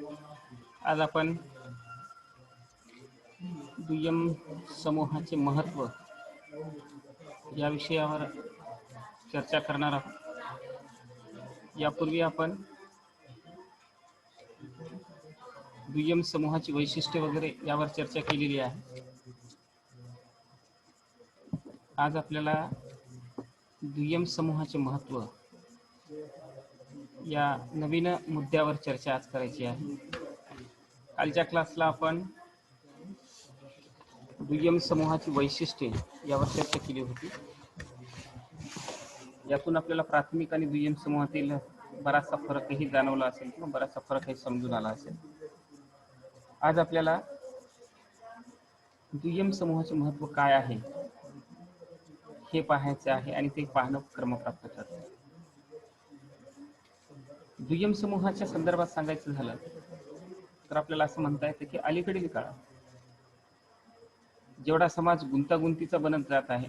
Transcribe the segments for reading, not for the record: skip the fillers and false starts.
आज आपण दुय्यम समूहाचे महत्त्व या विषयावर चर्चा करणार आहोत। यापूर्वी आपण दुय्यम समूहाची वैशिष्ट्ये वगैरे यावर चर्चा केलेली आहे। आज आपल्याला दुय्यम समूहाचे महत्त्व या नवीन मुद्द्यावर चर्चा आज करायची आहे। कालच्या क्लासला आपण दुय्यम समूहाची वैशिष्ट्ये यावर चर्चा केली होती। यातून आपल्याला प्राथमिक आणि दुय्यम समूहातील बराचसा फरकही जाणवला असेल किंवा बराचसा फरकही समजून आला असेल। आज आपल्याला दुय्यम समूहाचे महत्त्व काय आहे हे पाहायचे आहे आणि ते पाहणं क्रमप्राप्त ठरतं। दुय्यम समूहाच्या संदर्भात सांगायचं झालं तर आपल्याला असं म्हणता येतं की अलीकडील काळात जेवढा समाज गुंतागुंतीचा बनत जात आहे,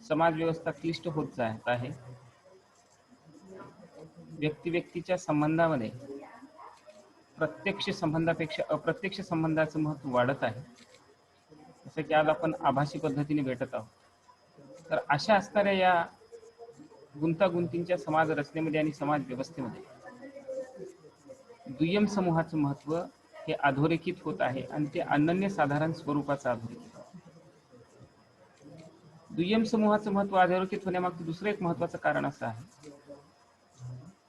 समाज व्यवस्था क्लिष्ट होत जात आहे, व्यक्ती व्यक्तीच्या संबंधामध्ये प्रत्यक्ष संबंधापेक्षा अप्रत्यक्ष संबंधाचं महत्त्व वाढत आहे। जसं की आज आपण आभासी पद्धतीने भेटत आहोत। तर अशा असणाऱ्या या गुंतागुंतींच्या समाज रचनेमध्ये आणि समाज व्यवस्थेमध्ये दुय्यम समूहाचं महत्त्व हे अधोरेखित होत आहे आणि ते अनन्यसाधारण स्वरूपाचं अधोरेखित होतं। दुय्यम समूहाचं महत्त्व अधोरेखित होण्यामागचं दुसरं एक महत्त्वाचं कारण असं आहे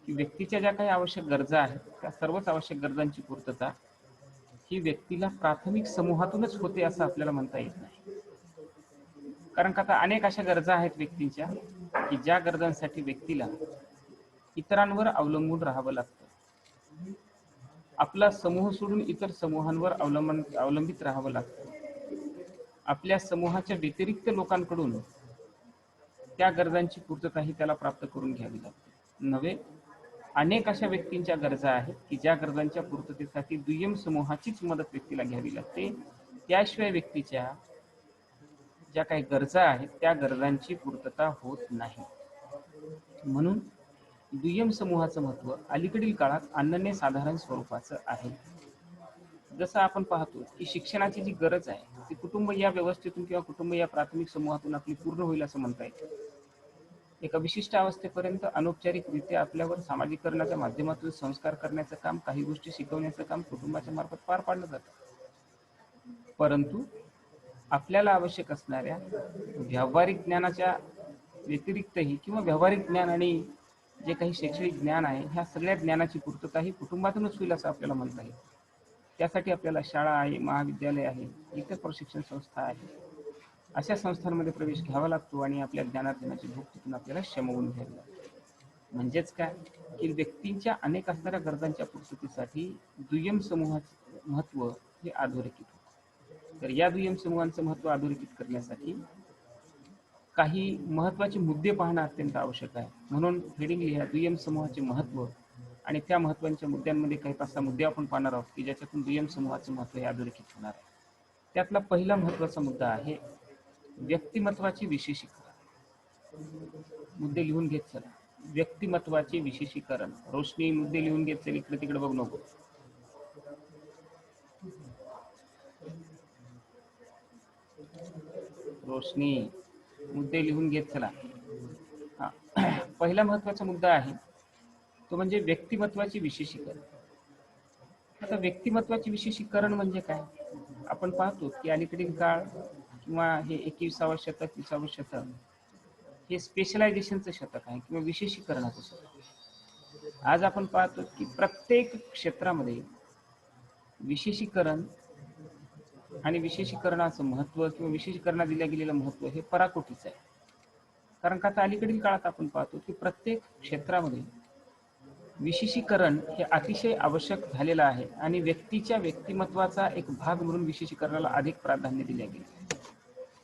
की व्यक्तीच्या ज्या काही आवश्यक गरजा आहेत त्या सर्वच आवश्यक गरजांची पूर्तता ही व्यक्तीला प्राथमिक समूहातूनच होते असं आपल्याला म्हणता येत नाही। कारण का आता अनेक अशा गरजा आहेत व्यक्तींच्या की ज्या गरजांसाठी व्यक्तीला इतरांवर अवलंबून राहावं लागतं, आपला समूह सोडून इतर समूहांवर अवलंबित राहावं लागतं, आपल्या समूहाच्या व्यतिरिक्त लोकांकडून त्या गरजांची पूर्तता ही त्याला प्राप्त करून घ्यावी लागते। नव्हे, अनेक अशा व्यक्तींच्या गरजा आहेत की ज्या गरजांच्या पूर्ततेसाठी दुय्यम समूहाचीच मदत व्यक्तीला घ्यावी लागते, त्याशिवाय व्यक्तीच्या ज्या काही गरजा आहेत त्या गरजांची पूर्तता होत नाही। म्हणून दुय्यम समूहाचं महत्त्व अलीकडील काळात अनन्यसाधारण स्वरूपाचं आहे। जसं आपण पाहतो की शिक्षणाची जी गरज आहे ती कुटुंब या व्यवस्थेतून किंवा कुटुंब या प्राथमिक समूहातून आपली पूर्ण होईल असं म्हणता येईल। एका विशिष्ट अवस्थेपर्यंत अनौपचारिकरित्या आपल्यावर सामाजिकरणाच्या माध्यमातून संस्कार करण्याचं काम, काही गोष्टी शिकवण्याचं काम कुटुंबाच्या मार्फत पार पाडलं जातं। परंतु आपल्याला आवश्यक असणाऱ्या व्यावहारिक ज्ञानाच्या व्यतिरिक्तही किंवा व्यावहारिक ज्ञान आणि जे काही शैक्षणिक ज्ञान आहे ह्या सगळ्या ज्ञानाची पूर्तता ही कुटुंबातूनच होईल असं आपल्याला म्हणता येईल। त्यासाठी आपल्याला शाळा आहे, महाविद्यालय आहे, इतर प्रशिक्षण संस्था आहे, अशा संस्थांमध्ये प्रवेश घ्यावा लागतो आणि आपल्या ज्ञानार्जनाची भूक तिथून आपल्याला शमवून घ्यावी लागते। म्हणजेच काय की व्यक्तींच्या अनेक असणाऱ्या गरजांच्या पूर्ततेसाठी दुय्यम समूहाचे महत्त्व हे अधोरेखित होतं। तर या दुय्यम समूहांचं महत्त्व अधोरेखित करण्यासाठी काही महत्त्वाचे मुद्दे पाहणं अत्यंत आवश्यक आहे। म्हणून हेडिंग लिहा दुय्यम समूहाचे महत्त्व आणि त्या महत्त्वाच्या मुद्द्यांमध्ये काही 5-6 मुद्दे आपण पाहणार आहोत की ज्याच्यातून दुय्यम समूहाचं महत्त्व हे अधोरेखित होणार आहे। त्यातला पहिला महत्त्वाचा मुद्दा आहे व्यक्तिमत्वाचे विशेषीकरण। मुद्दे लिहून घेत चला। व्यक्तिमत्वाचे विशेषीकरण। रोशनी मुद्दे लिहून घेत चल, इकडे तिकडे बघू नको। रोशनी मुद्दे लिहून घेत चला। पहिला महत्त्वाचा मुद्दा आहे तो म्हणजे व्यक्तिमत्वाचे विशेषीकरण। आता व्यक्तिमत्वाचे विशेषीकरण म्हणजे काय? आपण पाहतो की अलीकडील काळ किंवा हे 21वे शतक 20वे शतक हे स्पेशलायझेशनचं शतक आहे किंवा विशेषीकरणाचं शतक। आज आपण पाहतो की प्रत्येक क्षेत्रामध्ये विशेषीकरण आणि विशेषीकरणाचं महत्त्व किंवा विशेषीकरणात दिलं गेलेलं महत्त्व हे पराकोटीचं आहे। कारण का आता अलीकडील काळात आपण पाहतो की प्रत्येक क्षेत्रामध्ये विशेषीकरण हे अतिशय आवश्यक झालेलं आहे आणि व्यक्तीच्या व्यक्तिमत्वाचा एक भाग म्हणून विशेषीकरणाला अधिक प्राधान्य दिले गेले।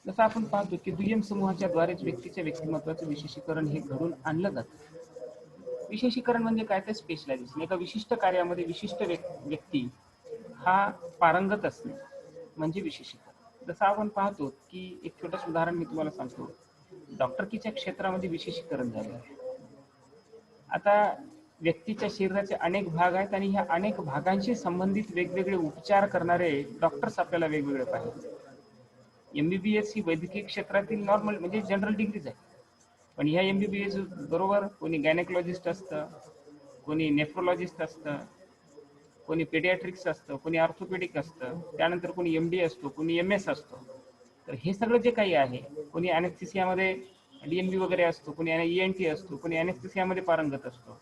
जसं आपण पाहतो की दुय्यम समूहाच्या द्वारेच व्यक्तीच्या व्यक्तिमत्वाचं विशेषीकरण हे घडून आणलं जातं। विशेषीकरण म्हणजे काय? तर स्पेशलायझेशन। एका विशिष्ट कार्यामध्ये विशिष्ट व्यक्ती हा पारंगत असणे म्हणजे विशेषीकरण। जसं आपण पाहतो की एक छोटंसं उदाहरण मी तुम्हाला सांगतो। डॉक्टरकीच्या क्षेत्रामध्ये विशेषीकरण झाले आहे। आता व्यक्तीच्या शरीराचे अनेक भाग आहेत आणि ह्या अनेक भागांशी संबंधित वेगवेगळे उपचार करणारे डॉक्टर्स आपल्याला वेगवेगळे पाहिजे. एमबीबीएस ही वैद्यकीय क्षेत्रातील नॉर्मल म्हणजे जनरल डिग्रीज आहे, पण ह्या एमबीबीएस बरोबर कोणी गायनेकोलॉजिस्ट असतं, कोणी नेफ्रोलॉजिस्ट असतं, कोणी पेडियाट्रिक्स असतं, कोणी ऑर्थोपेडिक असतं, त्यानंतर कोणी एमडी असतो, कोणी एमएस असतो. तर हे सगळं जे काही आहे, कोणी अनेस्थेसियामध्ये डीएनबी वगैरे असतो, कोणी ईएनटी असतो, कोणी अनेस्थेसियामध्ये पारंगत असतो.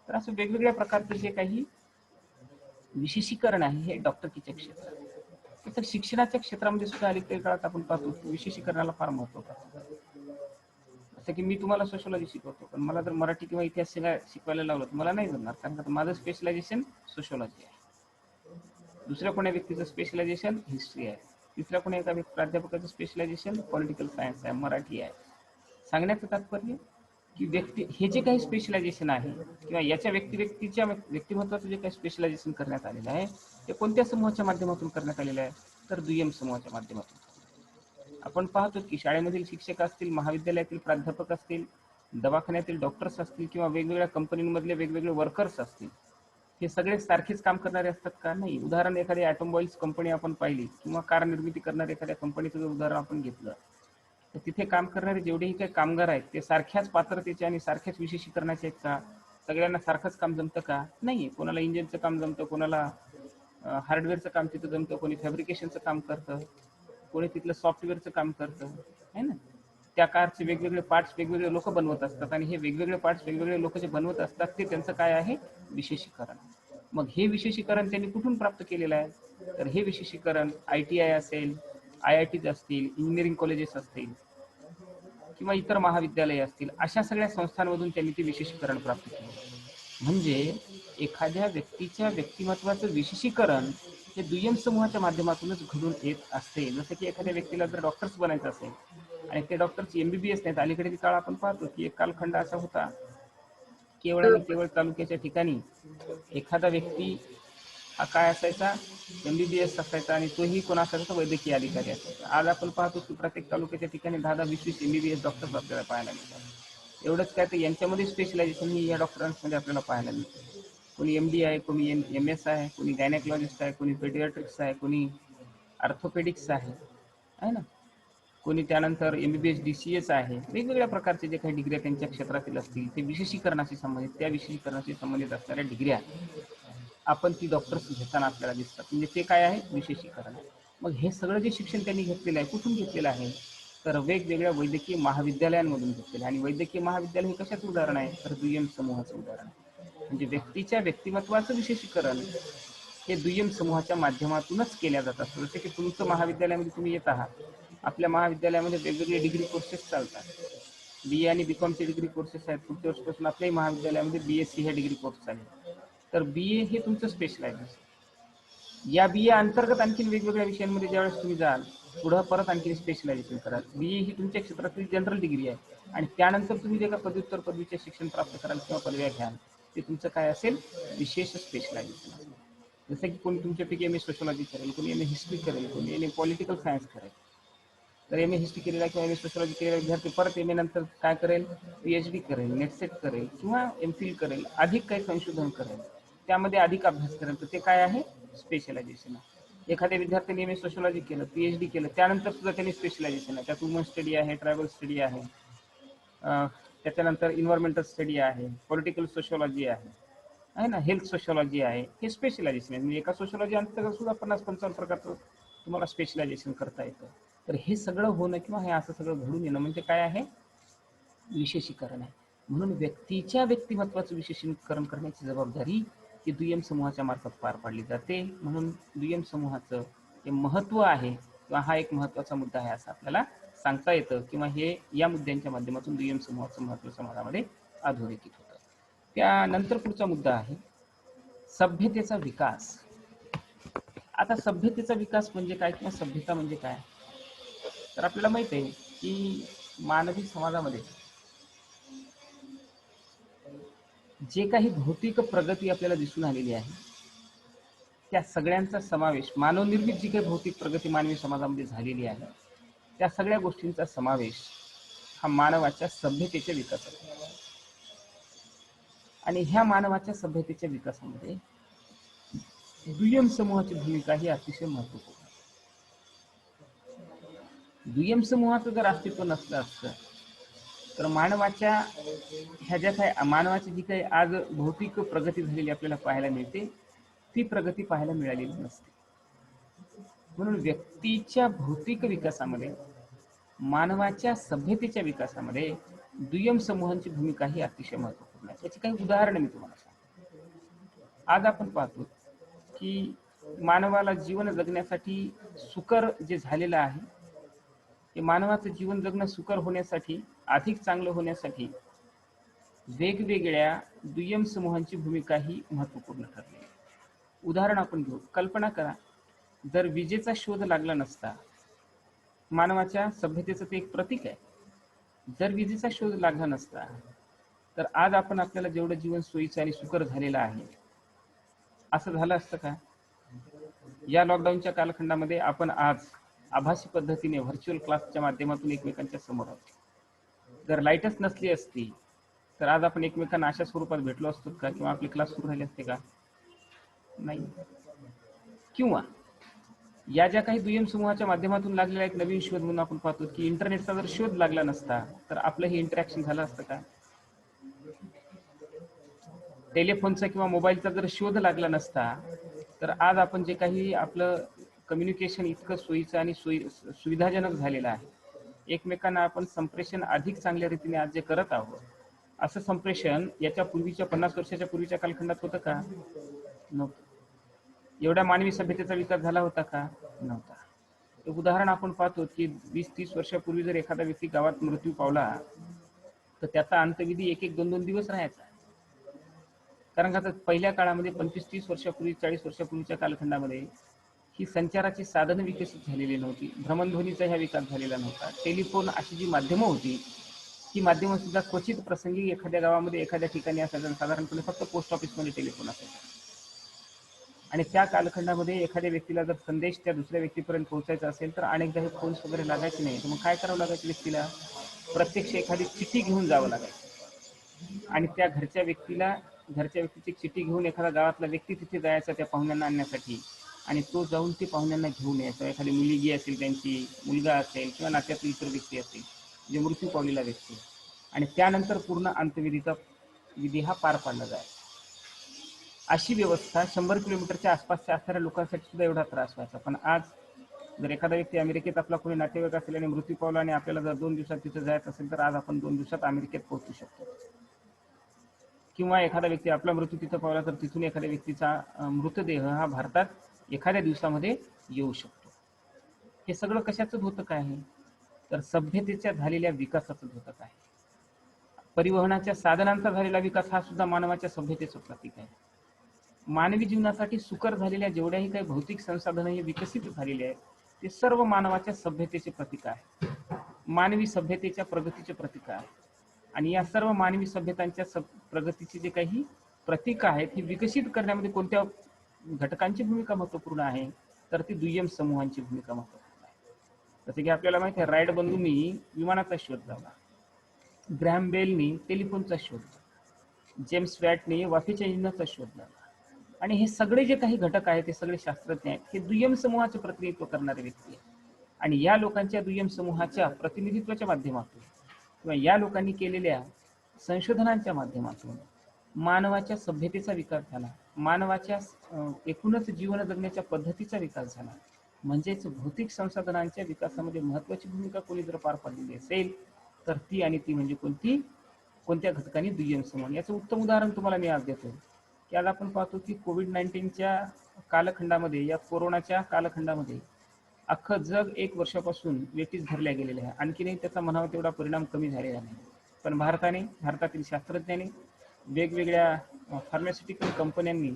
तर असं वेगवेगळ्या प्रकारचं जे काही विशेषीकरण आहे हे डॉक्टरकीच्या क्षेत्रात. तर शिक्षणाच्या क्षेत्रामध्ये सुद्धा अलीकडे काळात आपण पाहतो की विशेषीकरणाला फार महत्व आहे. जसं की मी तुम्हाला सोशॉलॉजी शिकवतो, पण मला जर मराठी किंवा इतिहास शिकवायला लावलं तर मला नाही जमणार, कारण का माझं स्पेशलायझेशन सोशॉलॉजी आहे, दुसऱ्या कोण्या व्यक्तीचं स्पेशलायझेशन हिस्ट्री आहे, तिसऱ्या कोण्या एका प्राध्यापकाचं स्पेशलायझेशन पॉलिटिकल सायन्स आहे, मराठी आहे. सांगण्याचं तात्पर्य की व्यक्ती हे जे काही स्पेशलायझेशन आहे किंवा याच्या व्यक्तीच्या व्यक्तिमत्वाचं जे काही स्पेशलायझेशन करण्यात आलेलं आहे ते कोणत्या समूहाच्या माध्यमातून करण्यात आलेलं आहे, तर दुय्यम समूहाच्या माध्यमातून. आपण पाहतो की शाळेमधील शिक्षक असतील, महाविद्यालयातील प्राध्यापक असतील, दवाखान्यातील डॉक्टर्स असतील किंवा वेगवेगळ्या कंपनीमधले वेगवेगळे वर्कर्स असतील, हे सगळे सारखेच काम करणारे असतात का? नाही. उदाहरण एखादी ऑटोमोबाईल्स कंपनी आपण पाहिली किंवा कार निर्मिती करणाऱ्या एखाद्या कंपनीचं जर उदाहरण आपण घेतलं तर तिथे काम करणारे जेवढेही काही कामगार आहेत ते सारख्याच पात्रतेचे आणि सारख्याच विशेषीकरणाचे आहेत का? सगळ्यांना सारखंच काम जमतं का? नाही. कोणाला इंजिनचं काम जमतं, कोणाला हार्डवेअरचं काम तिथं जमतं, कोणी फॅब्रिकेशनचं काम करतं, कोणी तिथलं सॉफ्टवेअरचं काम करतं, आहे ना. त्या कारचे वेगवेगळे पार्ट्स वेगवेगळे लोक बनवत असतात आणि हे वेगवेगळे पार्ट्स वेगवेगळे लोक जे बनवत असतात ते त्यांचं काय आहे? विशेषीकरण. मग हे विशेषीकरण त्यांनी कुठून प्राप्त केलेलं आहे? तर हे विशेषीकरण ITI असेल, IITs असतील, इंजिनिअरिंग कॉलेजेस असतील किंवा इतर महाविद्यालय असतील, अशा सगळ्या संस्थांमधून त्यांनी ते विशेषीकरण प्राप्त केलं. म्हणजे एखाद्या व्यक्तीच्या व्यक्तिमत्वाचं विशेषीकरण हे दुय्यम समूहाच्या माध्यमातूनच घडून येत असते. जसं की एखाद्या व्यक्तीला जर डॉक्टर्स बनायचं असेल आणि ते डॉक्टर्स MBBS नाहीत, अलीकडे काळ आपण पाहतो की एक कालखंड असा होता केवळ आणि केवळ तालुक्याच्या ठिकाणी एखादा व्यक्ती हा काय असायचा? MBBS असायचा आणि तोही कोण असायचा? वैद्यकीय अधिकारी असायचा. आज आपण पाहतो की प्रत्येक तालुक्याच्या ठिकाणी 10-20 MBBS डॉक्टर्स आपल्याला पाहायला मिळतात. एवढंच काय तर यांच्यामध्ये स्पेशलायझेशन ही या डॉक्टरांमध्ये आपल्याला पाहायला मिळते. कोणी MD आहे, कोणी MS आहे, कोणी गायनेकोलॉजिस्ट आहे, कोणी पेडियाट्रिक्स आहे, कोणी ऑर्थोपेडिक्स आहे ना, कोणी त्यानंतर MBBS DCS आहे. वेगवेगळ्या प्रकारचे जे काही डिग्र्या त्यांच्या क्षेत्रातील असतील ते विशेषीकरणाशी संबंधित, त्या विशेषीकरणाशी संबंधित असणाऱ्या डिग्र्या आपण ती डॉक्टर्स घेताना आपल्याला दिसतात. म्हणजे ते काय आहे? विशेषीकरण आहे. मग हे सगळं जे शिक्षण त्यांनी घेतलेलं आहे कुठून घेतलेलं आहे? तर वेगवेगळ्या वैद्यकीय महाविद्यालयांमधून घेतलेलं आहे. आणि वैद्यकीय महाविद्यालय हे कशाचं उदाहरण आहे? तर दुय्यम समूहाचं उदाहरण आहे. म्हणजे व्यक्तीच्या व्यक्तिमत्वाचं विशेषीकरण हे दुय्यम समूहाच्या माध्यमातूनच केल्या जात असतं. जसे की तुमचं महाविद्यालयामध्ये तुम्ही येत आहात, आपल्या महाविद्यालयामध्ये वेगवेगळे डिग्री कोर्सेस चालतात. BA आणि BCOMचे डिग्री कोर्सेस आहेत. पुढच्या वर्षीपासून आपल्याही महाविद्यालयामध्ये BSc हे डिग्री कोर्स चालेल. तर BA हे तुमचं स्पेशलायझेशन. या BA अंतर्गत आणखी वेगवेगळ्या विषयांमध्ये ज्यावेळेस तुम्ही जाल, पुढं परत आणखी स्पेशलायझेशन कराल. BA ही तुमच्या क्षेत्रातील जनरल डिग्री आहे आणि त्यानंतर तुम्ही जे का पदव्युत्तर पदवीचे शिक्षण प्राप्त कराल किंवा पदव्या घ्याल ते तुमचं काय असेल? विशेष स्पेशलायझेशन असेल. जसं की कोणी तुमच्यापैकी MA सोशॉलॉजी करेल, कोणी MA हिस्ट्री करेल, कोणी MA पॉलिटिकल सायन्स करेल. तर MA हिस्ट्री केलेला किंवा MA सोशॉलॉजी केलेला विद्यार्थी परत MA नंतर काय करेल? PhD करेल, नेटसेट करेल किंवा MPhil करेल, अधिक काही संशोधन करेल, त्यामध्ये अधिक अभ्यास करेल. तर ते काय आहे? स्पेशलायझेशन आहे. एखाद्या विद्यार्थ्यांनी MA सोशॉलॉजी केलं, PhD केलं, त्यानंतर सुद्धा त्यांनी स्पेशलायझेशन आहे. त्यात वुमन स्टडी आहे, ट्रायबल स्टडी आहे, त्याच्यानंतर इन्व्हायरमेंटल स्टडी आहे, पॉलिटिकल सोशॉलॉजी आहे ना, हेल्थ सोशॉलॉजी आहे. हे स्पेशलायझेशन आहे. म्हणजे एका सोशॉलॉजी अंतर्गत सुद्धा 50-55 प्रकारचं तुम्हाला स्पेशलायझेशन करता येतं. तर हे सगळं होणं किंवा हे असं सगळं घडून येणं म्हणजे काय आहे? विशेषीकरण आहे. म्हणून व्यक्तीच्या व्यक्तिमत्वाचं विशेषीकरण करण्याची जबाबदारी ही दुय्यम समूहाच्या मार्फत पार पाडली जाते. म्हणून दुय्यम समूहाचं हे महत्त्व आहे किंवा हा एक महत्त्वाचा मुद्दा आहे असं आपल्याला सांगता येतं, किंवा हे या मुद्द्यांच्या माध्यमातून दुय्यम समूहाचं महत्त्व समाजामध्ये अधोरेखित होतं. त्यानंतर पुढचा मुद्दा आहे सभ्यतेचा विकास. आता सभ्यतेचा विकास म्हणजे काय किंवा सभ्यता म्हणजे काय? तर आपल्याला माहित आहे की मानवी समाजामध्ये जे काही भौतिक प्रगती आपल्याला दिसून आलेली आहे त्या सगळ्यांचा समावेश, मानवनिर्मित जी काही भौतिक प्रगती मानवी समाजामध्ये झालेली आहे त्या सगळ्या गोष्टींचा समावेश हा मानवाच्या सभ्यतेच्या विकासात. आणि ह्या मानवाच्या सभ्यतेच्या विकासामध्ये दुय्यम समूहाची भूमिका ही अतिशय महत्वपूर्ण आहे. दुय्यम समूहाचं जर अस्तित्व नसलं असतं तर मानवाच्या ह्या ज्या काही मानवाची जी काही आज भौतिक प्रगती झालेली आपल्याला पाहायला मिळते ती प्रगती पाहायला मिळालेली नसते. म्हणून व्यक्तीच्या भौतिक विकासामध्ये मानवाच्या सभ्यतेच्या विकासामध्ये दुय्यम समूहांची भूमिका ही अतिशय महत्वपूर्ण आहे. याची काही उदाहरणं मी तुम्हाला सांगतो. आज आपण पाहतो की मानवाला जीवन जगण्यासाठी सुकर जे झालेलं आहे ते मानवाचं जीवन जगणं सुकर होण्यासाठी अधिक चांगलं होण्यासाठी वेगवेगळ्या दुय्यम समूहांची भूमिका ही महत्वपूर्ण ठरली. उदाहरण आपण घेऊ. कल्पना करा जर विजेचा शोध लागला नसता, मानवाच्या सभ्यतेचं ते एक प्रतीक आहे, जर विजेचा शोध लागला नसता तर आज आपण आपल्याला जेवढं जीवन सोयीचं आणि सुकर झालेलं आहे असं झालं असतं का? या लॉकडाऊनच्या कालखंडामध्ये आपण आज आभासी पद्धतीने व्हर्च्युअल क्लासच्या माध्यमातून एकमेकांच्या समोर आहोत. जर लाईटच नसली असती तर आज आपण एकमेकांना अशा स्वरूपात भेटलो असतो का किंवा आपले क्लास सुरू राहिले असते का? नाही. किंवा या ज्या काही दुय्यम समूहाच्या माध्यमातून लागलेला एक नवीन शोध म्हणून आपण पाहतो की इंटरनेटचा जर शोध लागला नसता तर आपलं हे इंटरॅक्शन झालं असतं का? टेलिफोनचा किंवा मोबाईलचा जर शोध लागला नसता तर आज आपण जे काही आपलं कम्युनिकेशन इतकं सोयीचं आणि सुविधाजनक झालेलं आहे, एकमेकांना आपण संप्रेषण अधिक चांगल्या रीतीने आज जे करत आहोत असं संप्रेषण याच्या पूर्वीच्या 50 वर्षाच्या पूर्वीच्या कालखंडात होतं का? नव्हतं. एवढ्या मानवी सभ्यतेचा विकास झाला होता का? नव्हता. एक उदाहरण आपण पाहतो की 20-30 वर्षापूर्वी जर एखादा व्यक्ती गावात मृत्यू पावला तर त्याचा अंत्यविधी 1-2 दिवस राहायचा. कारण का पहिल्या काळामध्ये 25-30 वर्षापूर्वी 40 वर्षापूर्वीच्या कालखंडामध्ये ही संचाराची साधनं विकसित झालेली नव्हती. भ्रमणध्वनीचा ह्या विकास झालेला नव्हता. टेलिफोन अशी जी माध्यमं होती ही माध्यमं सुद्धा क्वचित प्रसंगी एखाद्या गावामध्ये एखाद्या ठिकाणी असायचं. साधारणपणे फक्त पोस्ट ऑफिसमध्ये टेलिफोन असायचा आणि त्या कालखंडामध्ये एखाद्या व्यक्तीला जर संदेश त्या दुसऱ्या व्यक्तीपर्यंत पोहोचायचा असेल तर अनेकदा हे फोन्स वगैरे लागायचे नाही. तर मग काय करावं लागायचं व्यक्तीला? प्रत्यक्ष एखादी चिठ्ठी घेऊन जावं लागायचं आणि त्या घरच्या व्यक्तीची चिठ्ठी घेऊन एखादा गावातला व्यक्ती तिथे जायचा त्या पाहुण्यांना आणण्यासाठी आणि तो जाऊन ते पाहुण्यांना घेऊन यायचा. एखादी मुलगी असेल, त्यांची मुलगा असेल किंवा नात्यातील इतर व्यक्ती असेल जे मृत्यू पावलेला व्यक्ती आणि त्यानंतर पूर्ण अंत्यविधीचा विधी हा पार पाडला जायचा. अशी व्यवस्था 100 किलोमीटरच्या आसपासच्या असणाऱ्या लोकांसाठी सुद्धा एवढा त्रास व्हायचा. पण आज जर एखादा व्यक्ती अमेरिकेत आपला कोणी नातेवाईक असेल आणि मृत्यू पावला आणि आपल्याला जर 2 दिवसात तिथे जायचं असेल तर आज आपण 2 दिवसात अमेरिकेत पोहोचू शकतो. किंवा एखादा व्यक्ती आपला मृत्यू तिथं पावला तर तिथून एखाद्या व्यक्तीचा मृतदेह हा भारतात एखाद्या दिवसामध्ये येऊ शकतो. हे सगळं कशाचं द्योतक आहे? तर सभ्यतेच्या झालेल्या विकासाचं द्योतक आहे. परिवहनाच्या साधनांचा झालेला विकास हा सुद्धा मानवाच्या सभ्यतेचं प्रतीक आहे. मानवी जीवनासाठी सुकर झालेल्या जेवढ्याही काही भौतिक संसाधनं हे विकसित झालेली आहेत ते सर्व मानवाच्या सभ्यतेचे प्रतीक आहे, मानवी सभ्यतेच्या प्रगतीचे प्रतीक आहे. आणि या सर्व मानवी सभ्यतांच्या प्रगतीचे जे काही प्रतीक आहेत हे विकसित करण्यामध्ये कोणत्या घटकांची भूमिका महत्वपूर्ण आहे? तर ती दुय्यम समूहांची भूमिका महत्वपूर्ण आहे. जसे की आपल्याला माहिती आहे राईट बंधूंनी विमानाचा शोध लावला, ग्रॅहम बेलनी टेलिफोनचा शोध लावला, जेम्स वॅटने वाफेच्या इंजिनाचा शोध लावला. आणि हे सगळे जे काही घटक आहेत ते सगळे शास्त्रज्ञ आहेत, हे दुय्यम समूहाचे प्रतिनिधित्व करणारे व्यक्ती आहेत. आणि या लोकांच्या दुय्यम समूहाच्या प्रतिनिधित्वाच्या माध्यमातून किंवा या लोकांनी केलेल्या संशोधनांच्या माध्यमातून मानवाच्या सभ्यतेचा विकास झाला, मानवाच्या एकूणच जीवन जगण्याच्या पद्धतीचा विकास झाला. म्हणजेच भौतिक संसाधनांच्या विकासामध्ये महत्वाची भूमिका कोणी जर पार पाडलेली असेल तर ती आणि ती म्हणजे कोणत्या घटकांनी? दुय्यम समूह. याचं उत्तम उदाहरण तुम्हाला मी आज देतो की आज आपण पाहतो की कोविड-19च्या कालखंडामध्ये, या कोरोनाच्या कालखंडामध्ये अख्खं जग 1 वर्षापासून वेठीस धरल्या गेलेलं आहे. आणखीनही त्याचा म्हणावा तेवढा परिणाम कमी झालेला नाही. पण भारतातील शास्त्रज्ञांनी, वेगवेगळ्या फार्मास्युटिकल कंपन्यांनी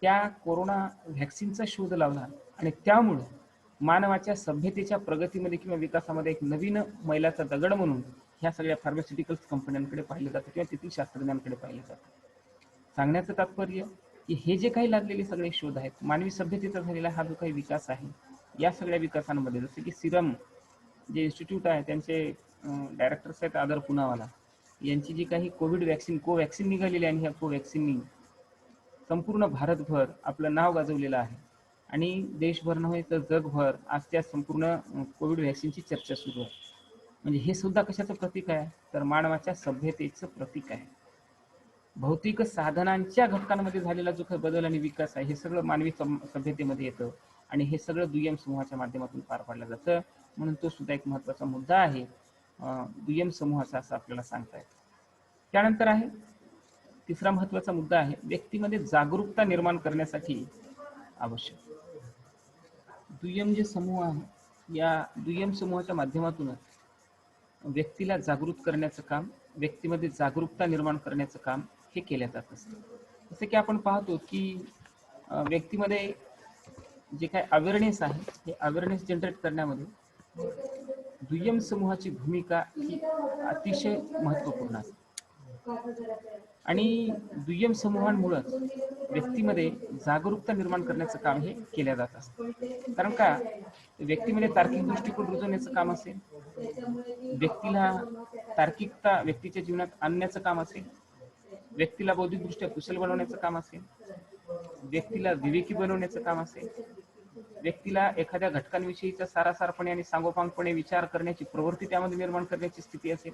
त्या कोरोना व्हॅक्सिनचा शोध लावला आणि त्यामुळे मानवाच्या सभ्यतेच्या प्रगतीमध्ये किंवा विकासामध्ये एक नवीन मैलाचा दगड म्हणून ह्या सगळ्या फार्मास्युटिकल्स कंपन्यांकडे पाहिलं जातं किंवा तेथील शास्त्रज्ञांकडे पाहिलं जातं. सांगण्याचं तात्पर्य की हे जे काही लागलेले सगळे शोध आहेत, मानवी सभ्यतेचा झालेला हा जो काही विकास आहे, या सगळ्या विकासांमध्ये जसे की सिरम जे इन्स्टिट्यूट आहे त्यांचे डायरेक्टर्स आहेत आदर पुनावाला, यांची जी काही कोविड वॅक्सिन कोवॅक्सिन निघालेली आहे आणि ह्या कोवॅक्सिननी संपूर्ण भारतभर आपलं नाव गाजवलेलं आहे आणि देशभर नव्हे तर जगभर आज त्या संपूर्ण कोविड वॅक्सिनची चर्चा सुरू आहे. म्हणजे हे सुद्धा कशाचं प्रतीक आहे तर मानवाच्या सभ्यतेचं प्रतीक आहे. भौतिक साधनांच्या घटकांमध्ये झालेला जो काही बदल आणि विकास आहे हे सगळं मानवी सभ्यतेमध्ये येतं आणि हे सगळं दुय्यम समूहाच्या माध्यमातून पार पाडलं जातं. म्हणून तो सुद्धा एक महत्त्वाचा मुद्दा आहे दुय्यम समूहाचा, असं आपल्याला सांगता येतं. त्यानंतर आहे तिसरा महत्त्वाचा मुद्दा आहे व्यक्तीमध्ये जागरूकता निर्माण करण्यासाठी आवश्यक. दुय्यम जे समूह आहे या दुय्यम समूहाच्या माध्यमातूनच व्यक्तीला जागृत करण्याचं काम, व्यक्तीमध्ये जागरूकता निर्माण करण्याचं काम हे केलं जात असतं. जसं की आपण पाहतो की व्यक्तीमध्ये जे काही अवेअरनेस आहे हे अवेअरनेस जनरेट करण्यामध्ये दुय्यम समूहाची भूमिका ही अतिशय महत्त्वपूर्ण असते आणि दुय्यम समूहांमुळेच व्यक्तीमध्ये जागरूकता निर्माण करण्याचं काम हे केलं जात असतं. कारण का व्यक्तीमध्ये तार्किक दृष्टिकोन रुजवण्याचं काम असेल, व्यक्तीला तार्किकता व्यक्तीच्या जीवनात आणण्याचं काम असेल, व्यक्तीला बौद्धिकदृष्ट्या कुशल बनवण्याचं काम असेल, व्यक्तीला विवेकी बनवण्याचं काम असेल, व्यक्तीला एखाद्या घटकांविषयीचा सारासारपणे आणि सांगोपांगपणे विचार करण्याची प्रवृत्ती त्यामध्ये निर्माण करण्याची स्थिती असेल,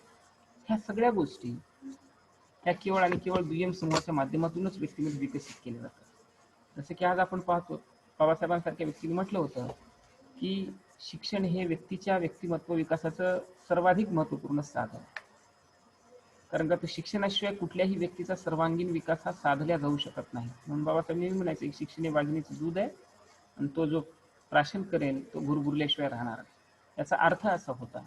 ह्या सगळ्या गोष्टी ह्या केवळ आणि केवळ दुय्यम समूहाच्या माध्यमातूनच व्यक्तीमध्ये विकसित केल्या जातात. जसं की आज आपण पाहतो बाबासाहेबांसारख्या व्यक्तीने म्हटलं होतं की शिक्षण हे व्यक्तीच्या व्यक्तिमत्व विकासाचं सर्वाधिक महत्त्वपूर्ण साधन आहे. कारण का शिक्षणाशिवाय कुठल्याही व्यक्तीचा सर्वांगीण विकास हा साधला जाऊ शकत नाही. म्हणून बाबासाहेब नेहमी म्हणायचे की शिक्षण हे वाघिणीचं दूध आहे आणि तो जो प्राशन करेल तो भुरभुरल्याशिवाय राहणार. याचा अर्थ असा होता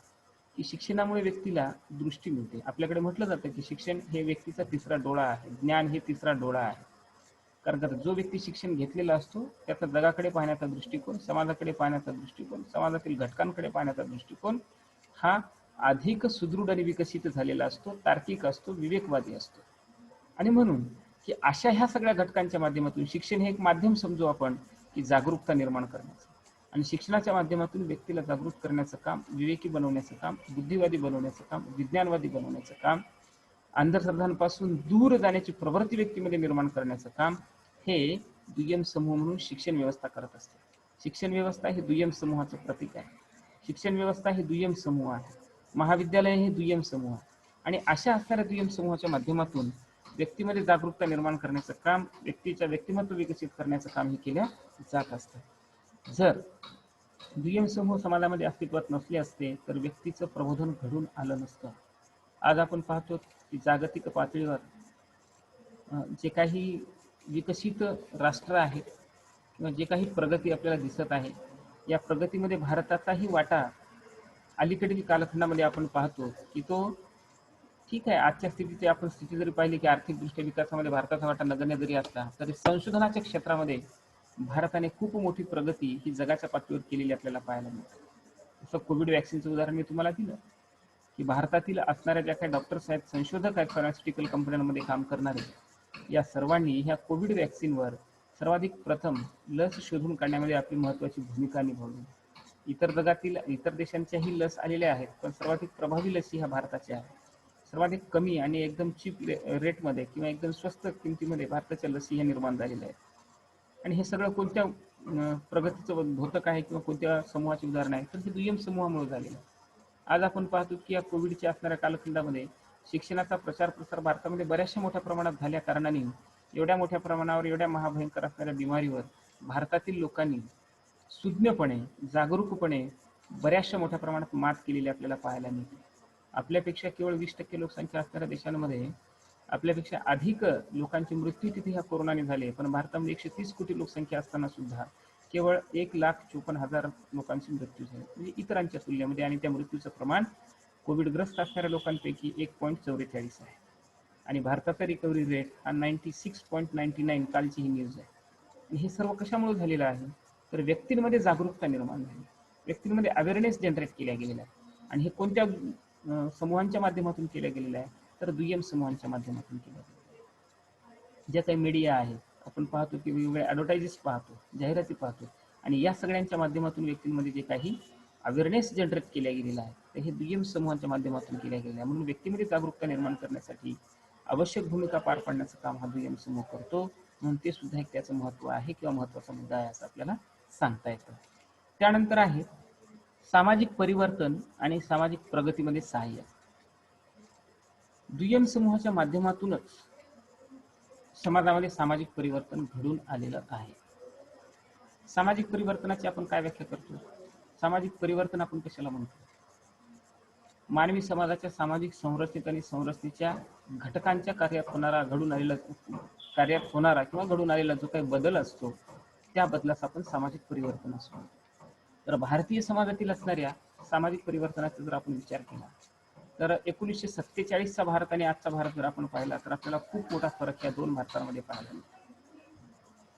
की शिक्षणामुळे व्यक्तीला दृष्टी मिळते. आपल्याकडे म्हटलं जातं की शिक्षण हे व्यक्तीचा तिसरा डोळा आहे, ज्ञान हे तिसरा डोळा आहे. कारण का जो व्यक्ती शिक्षण घेतलेला असतो त्याचा जगाकडे पाहण्याचा दृष्टिकोन, समाजाकडे पाहण्याचा दृष्टिकोन, समाजातील घटकांकडे पाहण्याचा दृष्टिकोन हा अधिक सुदृढ आणि विकसित झालेला असतो, तार्किक असतो, विवेकवादी असतो. आणि म्हणून की अशा ह्या सगळ्या घटकांच्या माध्यमातून शिक्षण हे एक माध्यम समजू आपण की जागरूकता निर्माण करण्याचं, आणि शिक्षणाच्या माध्यमातून व्यक्तीला जागृत करण्याचं काम, विवेकी बनवण्याचं काम, बुद्धिवादी बनवण्याचं काम, विज्ञानवादी बनवण्याचं काम, अंधश्रद्धांपासून दूर जाण्याची प्रवृत्ती व्यक्तीमध्ये निर्माण करण्याचं काम हे दुय्यम समूह म्हणून शिक्षण व्यवस्था करत असते. शिक्षण व्यवस्था हे दुय्यम समूहाचं प्रतीक आहे. शिक्षण व्यवस्था हे दुय्यम समूह आहे. महाविद्यालय हे दुय्यम समूह आहे. आणि अशा असणाऱ्या दुय्यम समूहाच्या माध्यमातून व्यक्तीमध्ये जागरूकता निर्माण करण्याचं काम, व्यक्तीच्या व्यक्तिमत्व विकसित करण्याचं काम हे केलं जात असतं. जर दुय्यम समूह समाजामध्ये अस्तित्वात नसले असते तर व्यक्तीचं प्रबोधन घडून आलं नसतं. आज आपण पाहतो की जागतिक पातळीवर जे काही विकसित राष्ट्र आहेत किंवा जे काही प्रगती आपल्याला दिसत आहे, या प्रगतीमध्ये भारताचाही वाटा अलीकडील कालखंडामध्ये आपण पाहतो की तो ठीक आहे. आजच्या स्थितीची आपण स्थिती जरी पाहिली की आर्थिकदृष्ट्या विकासामध्ये भारताचा वाटा नगण्य जरी असला तरी संशोधनाच्या क्षेत्रामध्ये भारताने खूप मोठी प्रगती ही जगाच्या पातळीवर केलेली आपल्याला पाहायला मिळते. जसं कोविड वॅक्सिनचं उदाहरण मी तुम्हाला दिलं की भारतातील असणाऱ्या ज्या काही डॉक्टर्स आहेत, संशोधक आहेत, फार्मास्युटिकल कंपन्यांमध्ये काम करणारे, या सर्वांनी ह्या कोविड वॅक्सिनवर सर्वाधिक प्रथम लस शोधून काढण्यामध्ये आपली महत्त्वाची भूमिका निभावली. इतर देशांच्याही लस आलेल्या आहेत, पण सर्वाधिक प्रभावी लस ह्या भारताच्या आहे. सर्वाधिक कमी आणि एकदम चीप रेटमध्ये किंवा एकदम स्वस्त किमतीमध्ये भारताच्या लसी ह्या निर्माण झालेल्या आहेत. आणि हे सगळं कोणत्या प्रगतीचं द्योतक आहे किंवा कोणत्या समूहाचे उदाहरण आहे तर हे दुय्यम समूहामुळे झालेलं आहे. आज आपण पाहतो की या कोविडच्या असणाऱ्या कालखंडामध्ये शिक्षणाचा प्रचार प्रसार भारतामध्ये बऱ्याचशा मोठ्या प्रमाणात झाल्या कारणाने एवढ्या मोठ्या प्रमाणावर एवढ्या महाभयंकर असणाऱ्या बिमारीवर भारतातील लोकांनी सुज्ञपणे, जागरूकपणे बऱ्याचशा मोठ्या प्रमाणात मात केलेली आपल्याला पाहायला मिळते. आपल्यापेक्षा केवळ 20% लोकसंख्या असणाऱ्या देशांमध्ये आपल्यापेक्षा अधिक लोकांचे मृत्यू तिथे ह्या कोरोनाने झाले, पण भारतामध्ये 130 कोटी लोकसंख्या असताना सुद्धा केवळ 1,54,000 लोकांचे मृत्यू झाले, म्हणजे इतरांच्या तुलनेमध्ये. आणि त्या मृत्यूचं प्रमाण कोविडग्रस्त असणाऱ्या लोकांपैकी 1.44 आहे आणि भारताचा रिकव्हरी रेट हा 96.99 कालची ही न्यूज आहे. आणि हे सर्व कशामुळे झालेलं आहे तर व्यक्तींमध्ये जागरूकता निर्माण झाली, व्यक्तींमध्ये अवेअरनेस जनरेट केल्या गेलेला आहे. आणि हे कोणत्या समूहांच्या माध्यमातून केल्या गेलेलं आहे तर दुय्यम समूहांच्या माध्यमातून केल्या गेलेलं. ज्या काही मीडिया आहे आपण पाहतो की वेगवेगळे ॲडव्हर्टायझेस पाहतो, जाहिराती पाहतो, आणि या सगळ्यांच्या माध्यमातून व्यक्तींमध्ये जे काही अवेअरनेस जनरेट केल्या गेलेला आहे तर हे दुय्यम समूहांच्या माध्यमातून केल्या गेल्या. म्हणून व्यक्तीमध्ये जागरूकता निर्माण करण्यासाठी आवश्यक भूमिका पार पाडण्याचं काम हा दुय्यम समूह करतो. म्हणून ते सुद्धा एक त्याचं महत्व आहे किंवा महत्वाचा मुद्दा आहे असं आपल्याला सांगता येतं. त्यानंतर आहे सामाजिक परिवर्तन आणि सामाजिक प्रगतीमध्ये सहाय्य. दुय्यम समूहाच्या माध्यमातूनच समाजामध्ये सामाजिक परिवर्तन घडून आलेलं आहे. सामाजिक परिवर्तनाची आपण काय व्याख्या करतो? सामाजिक परिवर्तन आपण कशाला म्हणतो? मानवी समाजाच्या सामाजिक संरचनेत आणि संरचनेच्या घटकांच्या कार्यात होणारा किंवा घडून आलेला जो काही बदल असतो त्या बदलास आपण सामाजिक परिवर्तन असतो. तर भारतीय समाजातील असणाऱ्या सामाजिक परिवर्तनाचा जर आपण विचार केला तर 1947चा भारत आणि आजचा भारत जर आपण पाहिला तर आपल्याला खूप मोठा फरक या दोन भारतांमध्ये पाहायला मिळतो.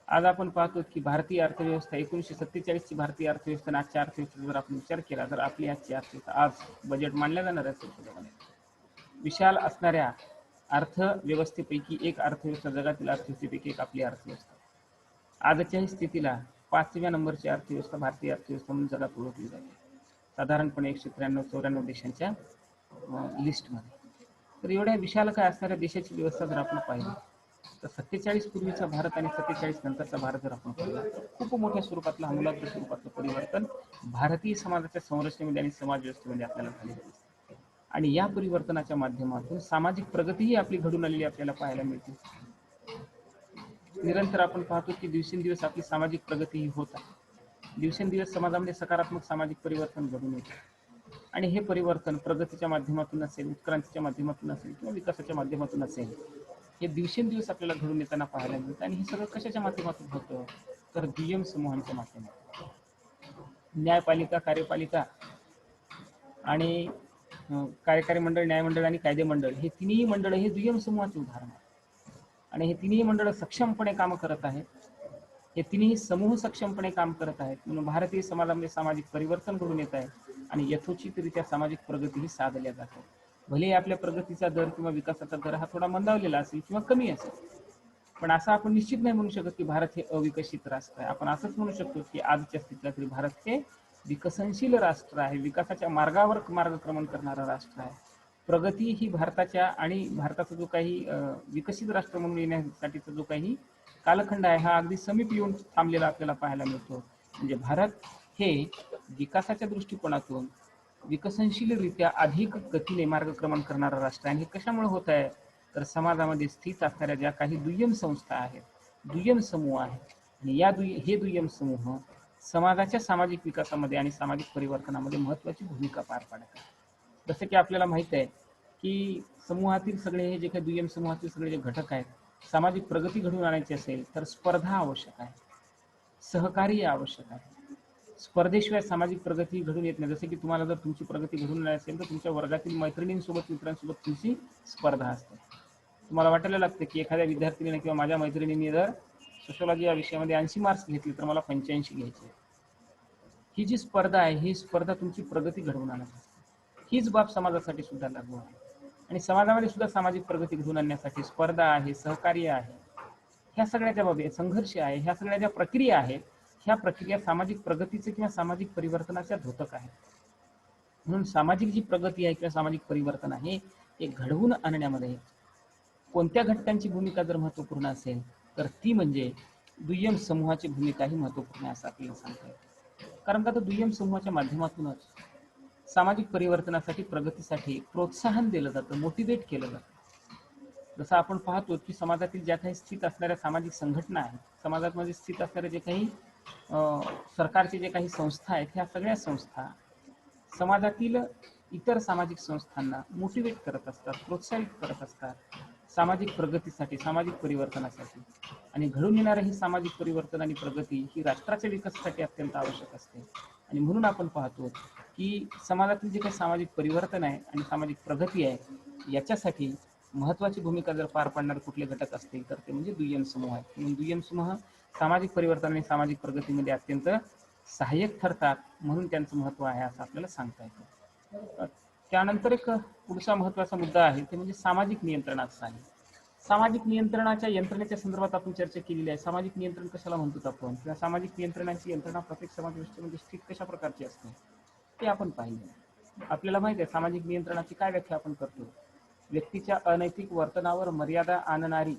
आज आपण पाहतो की भारतीय अर्थव्यवस्था 1947ची भारतीय अर्थव्यवस्था आणि आजच्या अर्थव्यवस्थेचा जर आपण विचार केला तर आपली आजची अर्थव्यवस्था आज बजेट मांडल्या जाणाऱ्या संसदेमध्ये विशाल असणाऱ्या अर्थव्यवस्थेपैकी एक अर्थव्यवस्था, जगातील अर्थव्यवस्थेपैकी एक आपली अर्थव्यवस्था. आजच्या स्थितीला 5व्या नंबरची अर्थव्यवस्था भारतीय अर्थव्यवस्था म्हणून जगात ओळखली जाते, साधारणपणे 193-94 देशांच्या लिस्टमध्ये. तर एवढ्या विशाल काय असणाऱ्या देशाची व्यवस्था जर आपण पाहिली तर 47 पूर्वीचा भारत आणि 47 नंतरचा भारत जर आपण पाहिला तर खूप मोठ्या स्वरूपातलं आमूलाग्र स्वरूपातलं परिवर्तन भारतीय समाजाच्या संरचनेमध्ये आणि समाज व्यवस्थेमध्ये आपल्याला झालेलं दिसतं. आणि या परिवर्तनाच्या माध्यमातून सामाजिक प्रगतीही आपली घडून आलेली आपल्याला पाहायला मिळते. निरंतर आपण पाहतो की दिवसेंदिवस आपली सामाजिक प्रगती ही होत आहे. दिवसेंदिवस समाजामध्ये सकारात्मक सामाजिक परिवर्तन घडून येते आणि हे परिवर्तन प्रगतीच्या माध्यमातून असेल, उत्क्रांतीच्या माध्यमातून असेल किंवा विकासाच्या माध्यमातून असेल, हे दिवसेंदिवस आपल्याला घडून येताना पाहायला मिळतं. आणि हे सगळं कशाच्या माध्यमातून होतं तर दुय्यम समूहांच्या माध्यमातून. न्यायपालिका, कार्यपालिका आणि कार्यकारी मंडळ, न्यायमंडळ आणि कायदे मंडळ हे तिन्ही मंडळ हे दुय्यम समूहाचे उदाहरण आहे. आणि हे तिन्ही मंडळ सक्षमपणे काम करत आहेत. हे तिन्ही समूह सक्षमपणे काम करत आहेत. म्हणून भारतीय समाजामध्ये सामाजिक परिवर्तन घडून येत आहे आणि यथोचितरित्या सामाजिक प्रगतीही साधल्या जाते. भले आपल्या प्रगतीचा दर किंवा विकासाचा दर हा थोडा मंदावलेला असेल किंवा कमी असेल, पण असं आपण निश्चित नाही म्हणू शकत की भारत हे अविकसित राष्ट्र आहे. आपण असंच म्हणू शकतो की आजच्या स्थितीला तरी भारत हे विकसनशील राष्ट्र आहे, विकासाच्या मार्गावर मार्गक्रमण करणारं राष्ट्र आहे. प्रगती ही भारताच्या आणि भारताचा जो काही विकसित राष्ट्र म्हणून येण्यासाठीचा जो काही कालखंड आहे हा अगदी समीप येऊन थांबलेला आपल्याला पाहायला मिळतो. म्हणजे भारत हे विकासाच्या दृष्टिकोनातून विकसनशीलरित्या अधिक गतीने मार्गक्रमण करणारा राष्ट्र आहे. आणि हे कशामुळे होत आहे तर समाजामध्ये स्थित असणाऱ्या ज्या काही दुय्यम संस्था आहेत, दुय्यम समूह आहेत, आणि हे दुय्यम समूह समाजाच्या सामाजिक विकासामध्ये आणि सामाजिक परिवर्तनामध्ये महत्वाची भूमिका पार पाडत आहेत. जसं की आपल्याला माहित आहे की समूहातील सगळे हे जे काही दुय्यम समूहातील सगळे जे घटक आहेत, सामाजिक प्रगती घडवून आणायची असेल तर स्पर्धा आवश्यक आहे, सहकार्य आवश्यक आहे. स्पर्धेशिवाय सामाजिक प्रगती घडून येत नाही. जसे की तुम्हाला जर तुमची प्रगती घडून आणायची असेल तर तुमच्या वर्गातील मैत्रिणींसोबत, मित्रांसोबत तुमची स्पर्धा असते. तुम्हाला वाटायला लागतं की एखाद्या विद्यार्थिनीने किंवा माझ्या मैत्रिणीने जर सोशॉलॉजी या विषयामध्ये 80 मार्क्स घेतले तर मला 85 घ्यायचे. ही जी स्पर्धा आहे ही स्पर्धा तुमची प्रगती घडवून आणत असते. हीच बाब समाजासाठी सुद्धा लागू आहे. आणि समाजामध्ये सुद्धा सामाजिक प्रगती घडवून आणण्यासाठी स्पर्धा आहे, सहकार्य आहे, ह्या सगळ्या ज्या बाबी, संघर्ष आहे, ह्या सगळ्या ज्या प्रक्रिया आहेत, ह्या प्रक्रिया सामाजिक प्रगतीचे किंवा सामाजिक परिवर्तनाच्या द्योतक आहेत. म्हणून सामाजिक जी प्रगती आहे किंवा सामाजिक परिवर्तन आहे हे घडवून आणण्यामध्ये कोणत्या घटकांची भूमिका जर महत्त्वपूर्ण असेल तर ती म्हणजे दुय्यम समूहाची भूमिका ही महत्त्वपूर्ण आहे असं आपल्याला सांगता येतं. कारण का तर दुय्यम समूहाच्या माध्यमातूनच सामाजिक परिवर्तनासाठी, प्रगतीसाठी प्रोत्साहन दिलं जातं, मोटिवेट केलं जातं. जसं आपण पाहतो की समाजातील ज्या काही स्थित असणाऱ्या सामाजिक संघटना आहेत, समाजामध्ये स्थित असणाऱ्या जे काही सरकारचे जे काही संस्था आहेत, ह्या सगळ्या संस्था समाजातील इतर सामाजिक संस्थांना मोटिवेट करत असतात, प्रोत्साहित करत असतात सामाजिक प्रगतीसाठी, सामाजिक परिवर्तनासाठी. आणि घडून येणारे ही सामाजिक परिवर्तन आणि प्रगती ही राष्ट्राच्या विकासासाठी अत्यंत आवश्यक असते. आणि म्हणून आपण पाहतो की समाजातील जे काही सामाजिक परिवर्तन आहे आणि सामाजिक प्रगती आहे याच्यासाठी महत्वाची भूमिका जर पार पाडणारे कुठले घटक असतील तर ते म्हणजे दुय्यम समूह आहेत. म्हणून दुय्यम समूह सामाजिक परिवर्तन आणि सामाजिक प्रगतीमध्ये अत्यंत सहाय्यक ठरतात, म्हणून त्यांचं महत्व आहे असं आपल्याला सांगता येतं. त्यानंतर एक पुढचा महत्वाचा मुद्दा आहे ते म्हणजे सामाजिक नियंत्रणात सहाय्य. सामाजिक नियंत्रणाच्या यंत्रणेच्या संदर्भात आपण चर्चा केलेली आहे. सामाजिक नियंत्रण कशाला म्हणतो आपण, किंवा सामाजिक नियंत्रणाची यंत्रणा प्रत्येक समाज व्यवस्थेमध्ये स्थित कशा प्रकारची असते ते आपण पाहिलं. आपल्याला माहिती आहे सामाजिक नियंत्रणाची काय व्याख्या आपण करतो. व्यक्तीच्या अनैतिक वर्तनावर मर्यादा आणणारी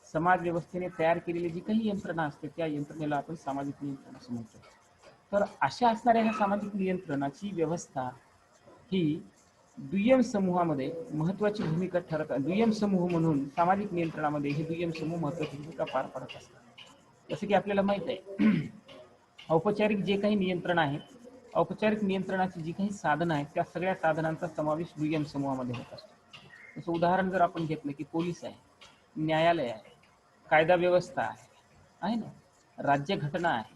समाज व्यवस्थेने तयार केलेली जी काही यंत्रणा असते त्या यंत्रणेला आपण सामाजिक नियंत्रण असं म्हणतो. तर अशा असणाऱ्या ह्या सामाजिक नियंत्रणाची व्यवस्था ही दुय्यम समूहामध्ये महत्वाची भूमिका ठरत आहे. दुय्यम समूह म्हणून सामाजिक नियंत्रणामध्ये हे दुय्यम समूह महत्वाची भूमिका पार पाडत असतात. जसं की आपल्याला माहित आहे औपचारिक जे काही नियंत्रण आहे, औपचारिक नियंत्रणाची जी काही साधनं आहेत त्या सगळ्या साधनांचा समावेश दुय्यम समूहामध्ये होत असतो. जसं उदाहरण जर आपण घेतलं की पोलीस आहे, न्यायालय आहे, कायदा व्यवस्था आहे ना, राज्यघटना आहे,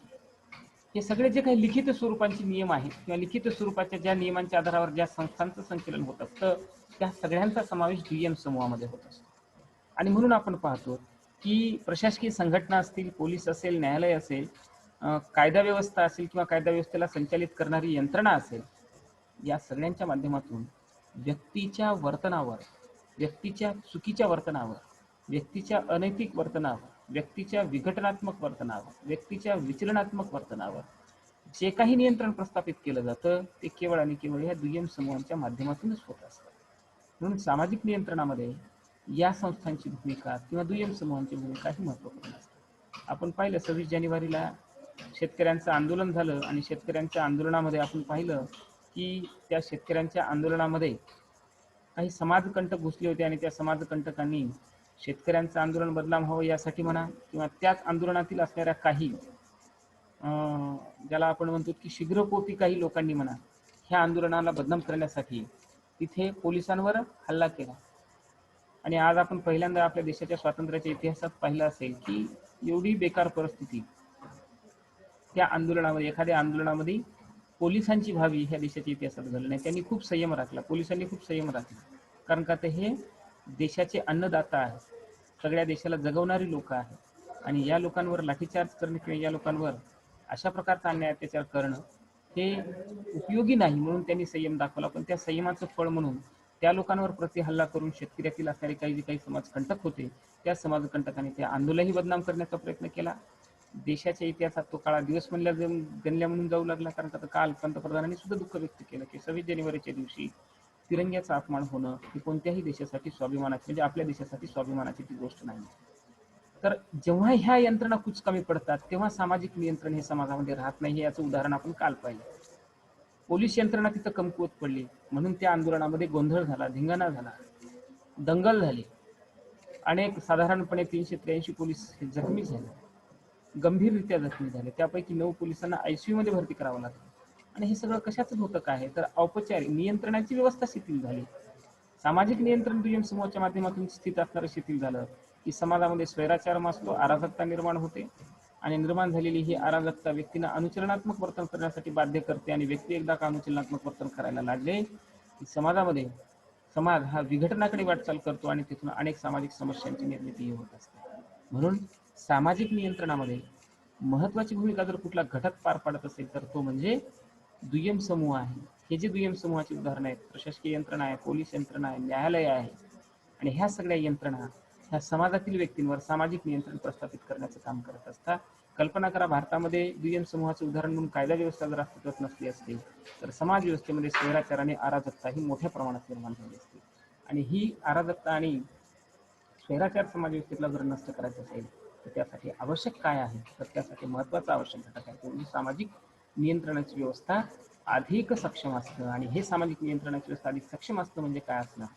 हे सगळे जे काही लिखित स्वरूपाचे नियम आहेत किंवा लिखित स्वरूपाच्या ज्या नियमांच्या आधारावर ज्या संस्थांचं संचलन होत असतं त्या सगळ्यांचा समावेश दुय्यम समूहामध्ये होत असतो. आणि म्हणून आपण पाहतो की प्रशासकीय संघटना असतील, पोलीस असेल, न्यायालय असेल, कायदा व्यवस्था असेल किंवा कायदा व्यवस्थेला संचालित करणारी यंत्रणा असेल, या सगळ्यांच्या माध्यमातून व्यक्तीच्या वर्तनावर, व्यक्तीच्या चुकीच्या वर्तनावर, व्यक्तीच्या अनैतिक वर्तनावर, व्यक्तीच्या विघटनात्मक वर्तनावर, व्यक्तीच्या विचलनात्मक वर्तनावर जे काही नियंत्रण प्रस्थापित केलं जातं ते केवळ आणि केवळ या दुय्यम समूहांच्या माध्यमातूनच होत असतं. म्हणून सामाजिक नियंत्रणामध्ये या संस्थांची भूमिका किंवा दुय्यम समूहांची भूमिका ही महत्त्वपूर्ण असते. आपण पाहिलं 26 जानेवारीला शेतकऱ्यांचं आंदोलन झालं आणि शेतकऱ्यांच्या आंदोलनामध्ये आपण पाहिलं की त्या शेतकऱ्यांच्या आंदोलनामध्ये काही समाजकंटक घुसले होते आणि त्या समाजकंटकांनी शेतकऱ्यांचं आंदोलन बदनाम व्हावं यासाठी म्हणा किंवा त्याच आंदोलनातील असणाऱ्या काही ज्याला आपण म्हणतो की शीघ्रपोटी काही लोकांनी म्हणा ह्या आंदोलनाला बदनाम करण्यासाठी तिथे पोलिसांवर हल्ला केला. आणि आज आपण पहिल्यांदा आपल्या देशाच्या स्वातंत्र्याच्या इतिहासात पाहिलं असेल की एवढी बेकार परिस्थिती त्या आंदोलनामध्ये, एखाद्या आंदोलनामध्ये पोलिसांची व्हावी ह्या देशाच्या इतिहासात घडलं नाही. त्यांनी खूप संयम राखला, पोलिसांनी खूप संयम राखला, कारण का ते हे देशाचे अन्नदाता आहेत, सगळ्या देशाला जगवणारी लोक आहेत आणि या लोकांवर लाठीचार्ज करणे किंवा या लोकांवर अशा प्रकारचा अन्याय अत्याचार करणं हे उपयोगी नाही, म्हणून त्यांनी संयम दाखवला. पण त्या संयमाचं फळ म्हणून त्या लोकांवर प्रति हल्ला करून शेतकऱ्यातील असणारे काही जे काही समाजकंटक होते त्या समाजकंटकांनी त्या आंदोलनही बदनाम करण्याचा प्रयत्न केला. देशाच्या इतिहासात तो काळा दिवस गणल्या म्हणून जाऊ लागला, कारण आता काल पंतप्रधानांनी सुद्धा दुःख व्यक्त केलं की 26 जानेवारीच्या दिवशी तिरंग्याचा अपमान होणं ही कोणत्याही देशासाठी स्वाभिमानाची, म्हणजे आपल्या देशासाठी स्वाभिमानाची ती गोष्ट नाही. तर जेव्हा ह्या यंत्रणा कमी पडतात तेव्हा सामाजिक नियंत्रण हे समाजामध्ये राहत नाही. याचं उदाहरण आपण काल पाहिलं. पोलीस यंत्रणा तिथं कमकुवत पडली म्हणून त्या आंदोलनामध्ये गोंधळ झाला, धिंगाणा झाला, दंगल झाली, अनेक साधारणपणे 383 पोलीस जखमी झाले, गंभीररित्या जखमी झाले, त्यापैकी 9 पोलिसांना ICU मध्ये भरती करावं लागलं. आणि हे सगळं कशाचं होतं काय, तर औपचारिक नियंत्रणाची व्यवस्था शिथिल झाली. सामाजिक नियंत्रण दुय्यम समूहाच्या माध्यमातून स्थित असणारं शिथिल झालं की समाजामध्ये स्वैराचार मासतो, अराजकता निर्माण होते आणि निर्माण झालेली ही अराजकता व्यक्तींना अनुचरणात्मक वर्तन करण्यासाठी बाध्य करते आणि व्यक्ती एकदा का अनुचरणात्मक वर्तन करायला लागले की समाजामध्ये समाज हा विघटनाकडे वाटचाल करतो आणि तिथून अनेक सामाजिक समस्यांची निर्मिती होत असते. म्हणून सामाजिक नियंत्रणामध्ये महत्वाची भूमिका जर कुठला घटक पार पाडत असेल तर तो म्हणजे दुय्यम समूह आहे. हे जे दुय्यम समूहाची उदाहरण आहेत, प्रशासकीय यंत्रणा आहे, पोलीस यंत्रणा आहे, न्यायालय आहे, आणि ह्या सगळ्या यंत्रणा ह्या समाजातील व्यक्तींवर सामाजिक नियंत्रण प्रस्थापित करण्याचं काम करत असतात. कल्पना करा, भारतामध्ये दुय्यम समूहाचं उदाहरण म्हणून कायदा व्यवस्था जर अस्तित्वात नसली असती तर समाज व्यवस्थेमध्ये स्वैराचार आणि अराजकता ही मोठ्या प्रमाणात निर्माण झाली असती. आणि ही अराजकता आणि स्वैराचार समाज व्यवस्थेला जर नष्ट करायचं असेल तर त्यासाठी आवश्यक काय आहे, तर त्यासाठी महत्वाचा आवश्यक घटक आहे तो म्हणजे सामाजिक नियंत्रणाची व्यवस्था अधिक सक्षम असतं. आणि हे सामाजिक नियंत्रणाची व्यवस्था अधिक सक्षम असतं म्हणजे काय असणार,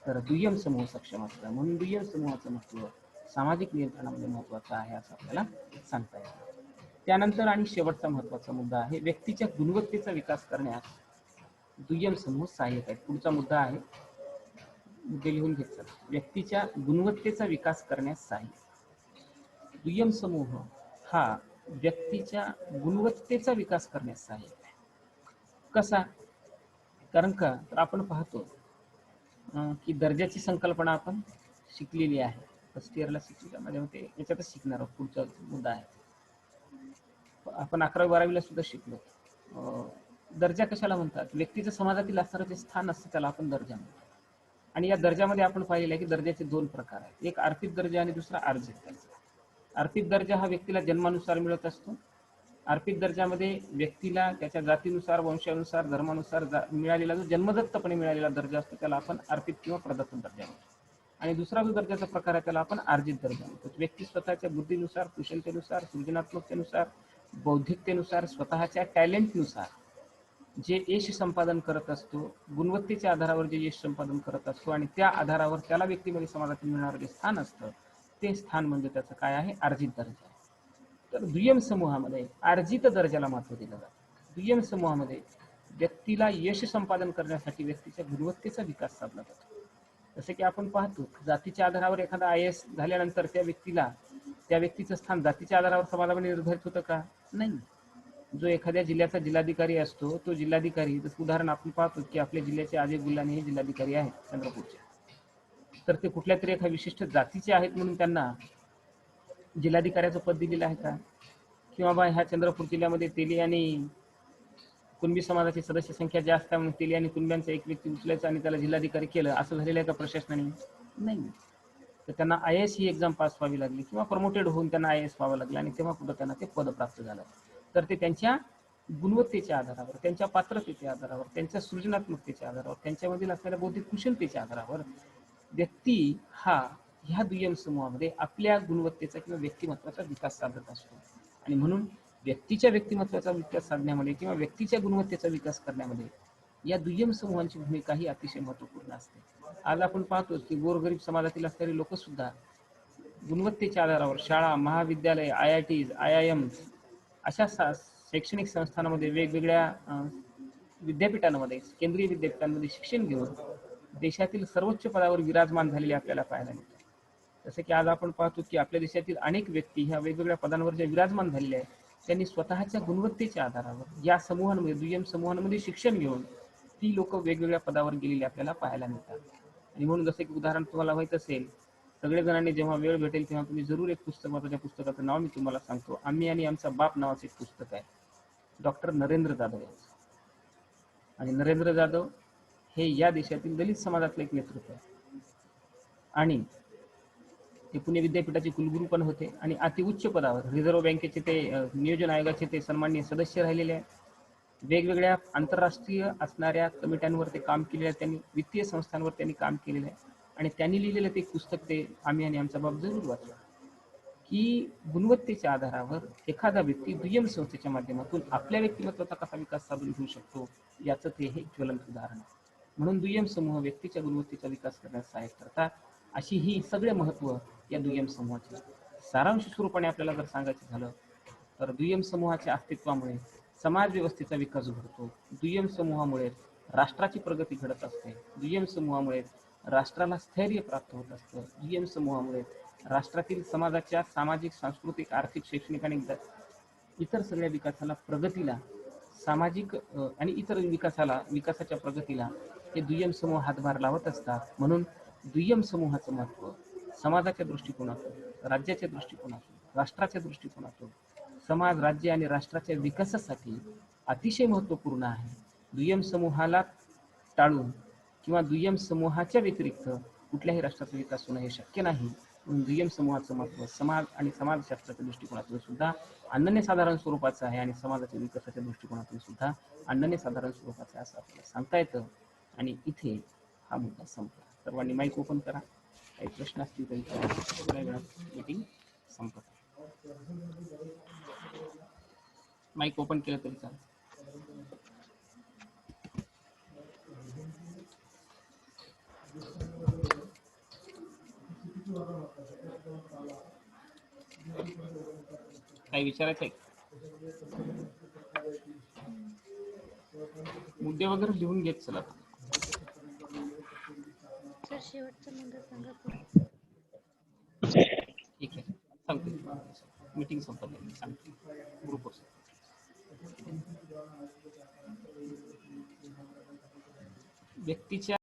तर दुय्यम समूह सक्षम असतं. म्हणून दुय्यम समूहाचं महत्व सामाजिक नियंत्रणामध्ये महत्वाचं आहे असं आपल्याला सांगता येतं. त्यानंतर आणि शेवटचा महत्वाचा मुद्दा आहे व्यक्तीच्या गुणवत्तेचा विकास करण्यास दुय्यम समूह सहाय्यक आहेत. पुढचा मुद्दा आहे, मुद्दे लिहून घेतला, व्यक्तीच्या गुणवत्तेचा विकास करण्यास सहाय्यक. दुय्यम समूह हा व्यक्तीच्या गुणवत्तेचा विकास करण्यास सहाय्यक आहे. कसा, कारण का तर आपण पाहतो की दर्जाची संकल्पना आपण शिकलेली आहे, फर्स्ट इयरला शिकली, माझ्या मते याच्यातच शिकणार आहोत. पुढचा मुद्दा आहे आपण 11वी-12वीला सुद्धा शिकलो. दर्जा कशाला म्हणतात, व्यक्तीचं समाजातील असणारं जे स्थान असतं त्याला आपण दर्जा म्हणतो. आणि या दर्जामध्ये आपण पाहिलेलं आहे की दर्जाचे 2 प्रकार आहेत, एक आर्थिक दर्जा आणि दुसरा अर्जित दर्जा. आर्थिक दर्जा हा व्यक्तीला जन्मानुसार मिळत असतो अर्पित दर्जामध्ये व्यक्तीला त्याच्या जातीनुसार, वंशानुसार, धर्मानुसार मिळालेला जो जन्मदत्तपणे मिळालेला दर्जा असतो त्याला आपण अर्पित किंवा प्रदत्त दर्जा म्हणतो. आणि दुसरा जो दर्जाचा प्रकार आहे त्याला आपण अर्जित दर्जा म्हणतो. व्यक्ती स्वतःच्या बुद्धीनुसार, कुशलतेनुसार, सृजनात्मकतेनुसार, बौद्धिकतेनुसार, स्वतःच्या टॅलेंटनुसार जे यश संपादन करत असतो, गुणवत्तेच्या आधारावर जे यश संपादन करत असतो आणि त्या आधारावर त्याला व्यक्तीमध्ये समाजातील मिळणारं जे स्थान असतं ते स्थान म्हणजे त्याचं काय आहे, अर्जित दर्जा. तर दुय्यम समूहामध्ये अर्जित दर्जाला महत्व दिलं जातं. दुय्यम समूहामध्ये व्यक्तीला यश संपादन करण्यासाठी व्यक्तीच्या गुणवत्तेचा विकास साधला जातो. जसे की आपण पाहतो जातीच्या आधारावर एखादा IAS झाल्यानंतर त्या व्यक्तीचं स्थान जातीच्या आधारावर समाजामध्ये निर्धारित होतं का? नाही. जो एखाद्या जिल्ह्याचा जिल्हाधिकारी असतो तो जिल्हाधिकारी, जसं उदाहरण आपण पाहतो की आपल्या जिल्ह्याचे अजय गुल्हाने हे जिल्हाधिकारी आहेत चंद्रपूरचे, तर ते कुठल्या तरी एका विशिष्ट जातीचे आहेत म्हणून त्यांना जिल्हाधिकाऱ्याचं पद दिलेलं आहे का? किंवा बा ह्या चंद्रपूर जिल्ह्यामध्ये तेली आणि कुणबी समाजाची सदस्य संख्या जास्त आहे म्हणून तेली आणि कुणब्यांचा एक व्यक्ती उचलायचा आणि त्याला जिल्हाधिकारी केलं, असं झालेलं आहे का प्रशासनाने? नाही. तर त्यांना IAS ही एक्झाम पास व्हावी लागली किंवा प्रमोटेड होऊन त्यांना IAS व्हावं लागलं आणि तेव्हा कुठं त्यांना ते पद प्राप्त झालं. तर ते त्यांच्या गुणवत्तेच्या आधारावर, त्यांच्या पात्रतेच्या आधारावर, त्यांच्या सृजनात्मकतेच्या आधारावर, त्यांच्यामधील असलेल्या बौद्धिक कुशलतेच्या आधारावर व्यक्ती हा ह्या दुय्यम समूहामध्ये आपल्या गुणवत्तेचा किंवा व्यक्तिमत्वाचा विकास साधत असतो. आणि म्हणून व्यक्तीच्या व्यक्तिमत्वाचा विकास साधण्यामध्ये किंवा व्यक्तीच्या गुणवत्तेचा विकास करण्यामध्ये या दुय्यम समूहांची भूमिका ही अतिशय महत्त्वपूर्ण असते. आज आपण पाहतो की गोरगरीब समाजातील असणारे लोक सुद्धा गुणवत्तेच्या आधारावर शाळा, महाविद्यालय, IITs, IIMs अशा शैक्षणिक संस्थांमध्ये वेगवेगळ्या विद्यापीठांमध्ये, केंद्रीय विद्यापीठांमध्ये शिक्षण घेऊन देशातील सर्वोच्च पदावर विराजमान झालेले आपल्याला पाहायला मिळतात. जसे की आज आपण पाहतो की आपल्या देशातील अनेक व्यक्ती ह्या वेगवेगळ्या पदांवर ज्या विराजमान झालेल्या आहेत त्यांनी स्वतःच्या गुणवत्तेच्या आधारावर या समूहांमध्ये, दुय्यम समूहांमध्ये शिक्षण घेऊन ती लोक वेगवेगळ्या पदावर गेलेली आपल्याला पाहायला मिळतात. आणि म्हणून जसे की उदाहरण तुम्हाला माहित असेल, सगळे जणांनी जेव्हा वेळ भेटेल तेव्हा तुम्ही जरूर एक पुस्तक वाचा. त्या पुस्तकाचं नाव मी तुम्हाला सांगतो. आम्ही आणि आमचा बाप नावाचे एक पुस्तक आहे, डॉक्टर नरेंद्र जाधव यांचं. आणि नरेंद्र जाधव हे या देशातील दलित समाजातलं एक नेतृत्व आहे आणि ते पुणे विद्यापीठाचे कुलगुरू पण होते आणि अतिउच्च पदावर रिझर्व्ह बँकेचे ते नियोजन आयोगाचे ते सन्माननीय सदस्य राहिलेले आहेत. वेगवेगळ्या आंतरराष्ट्रीय असणाऱ्या कमिट्यांवर ते काम केलेलं आहे, त्यांनी वित्तीय संस्थांवर त्यांनी काम केलेलं आहे आणि त्यांनी लिहिलेलं ते पुस्तक ते आम्ही आणि आमचा बाप जरूर वाचला. की गुणवत्तेच्या आधारावर एखादा व्यक्ती दुय्यम संस्थेच्या माध्यमातून आपल्या व्यक्तिमत्वाचा कसा विकास साधून घेऊ शकतो याचं ते हे ज्वलंत उदाहरण आहे. म्हणून दुय्यम समूह व्यक्तीच्या गुणवत्तेचा विकास करण्यास सहाय्य करतात. अशी ही सगळे महत्व या दुय्यम समूहाचे. सारांश स्वरूपाने आपल्याला जर सांगायचं झालं तर दुय्यम समूहाच्या अस्तित्वामुळे समाज व्यवस्थेचा विकास घडतो. दुय्यम समूहामुळे राष्ट्राची प्रगती घडत असते. दुय्यम समूहामुळे राष्ट्राला स्थैर्य प्राप्त होत असतं. दुय्यम समूहामुळे राष्ट्रातील समाजाच्या सामाजिक, सांस्कृतिक, आर्थिक, शैक्षणिक आणि इतर सगळ्या विकासाला, प्रगतीला, सामाजिक आणि इतर विकासाच्या प्रगतीला हे दुय्यम समूह हातभार लावत असतात. म्हणून दुय्यम समूहाचं महत्त्व समाजाच्या दृष्टिकोनातून, राज्याच्या दृष्टिकोनातून, राष्ट्राच्या दृष्टिकोनातून, समाज, राज्य आणि राष्ट्राच्या विकासासाठी अतिशय महत्त्वपूर्ण आहे. दुय्यम समूहाला टाळून किंवा दुय्यम समूहाच्या व्यतिरिक्त कुठल्याही राष्ट्राचा विकास होणं हे शक्य नाही. म्हणून दुय्यम समूहाचं महत्त्व समाज आणि समाजशास्त्राच्या दृष्टिकोनातून सुद्धा अनन्यसाधारण स्वरूपाचं आहे आणि समाजाच्या विकासाच्या दृष्टिकोनातून सुद्धा अनन्यसाधारण स्वरूपाचं आहे असं आपल्याला सांगता येतं. आणि इथे हा मुद्दा संपला. सर्वांनी माईक ओपन करा. काही प्रश्न असतील तरी थोड्या वेळात मीटिंग संपत. माईक ओपन केलं तरी चालेल. काही विचारायचं आहे? मुद्दे वगैरे लिहून घेत चला. सर शेवटचा मुद्दा सांगा. ठीक आहे, सांगतो. मीटिंग संपत सांगतो ग्रुपवर. व्यक्तीच्या